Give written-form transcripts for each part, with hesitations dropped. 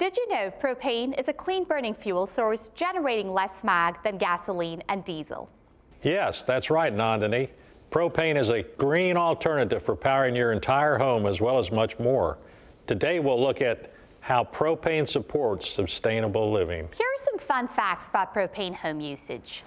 Did you know propane is a clean burning fuel source generating less smog than gasoline and diesel? Yes, that's right, Nandini. Propane is a green alternative for powering your entire home as well as much more. Today we'll look at how propane supports sustainable living. Here are some fun facts about propane home usage.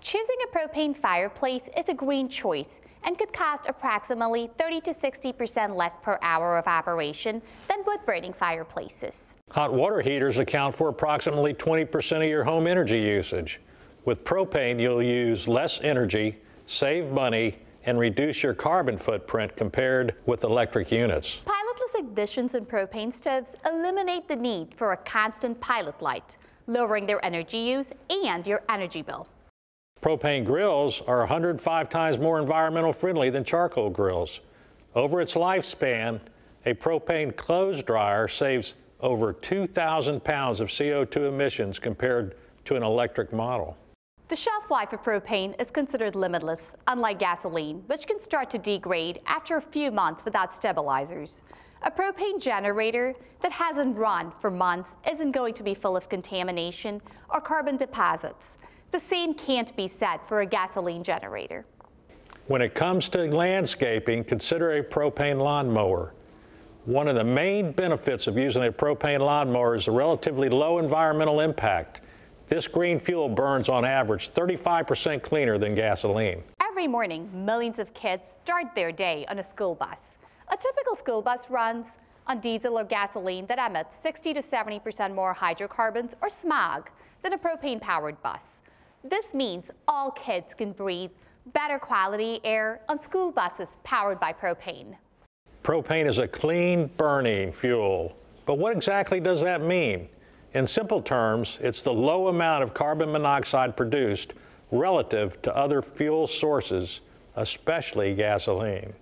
Choosing a propane fireplace is a green choice and could cost approximately 30 to 60% less per hour of operation than wood-burning fireplaces. Hot water heaters account for approximately 20% of your home energy usage. With propane, you'll use less energy, save money, and reduce your carbon footprint compared with electric units. Pilotless ignitions in propane stoves eliminate the need for a constant pilot light, lowering their energy use and your energy bill. Propane grills are 105 times more environmental friendly than charcoal grills. Over its lifespan, a propane clothes dryer saves over 2,000 pounds of CO2 emissions compared to an electric model. The shelf life of propane is considered limitless, unlike gasoline, which can start to degrade after a few months without stabilizers. A propane generator that hasn't run for months isn't going to be full of contamination or carbon deposits. The same can't be said for a gasoline generator. When it comes to landscaping, consider a propane lawnmower. One of the main benefits of using a propane lawnmower is the relatively low environmental impact. This green fuel burns on average 35% cleaner than gasoline. Every morning, millions of kids start their day on a school bus. A typical school bus runs on diesel or gasoline that emits 60 to 70% more hydrocarbons or smog than a propane-powered bus. This means all kids can breathe better quality air on school buses powered by propane. Propane is a clean burning fuel. But what exactly does that mean? In simple terms, it's the low amount of carbon monoxide produced relative to other fuel sources, especially gasoline.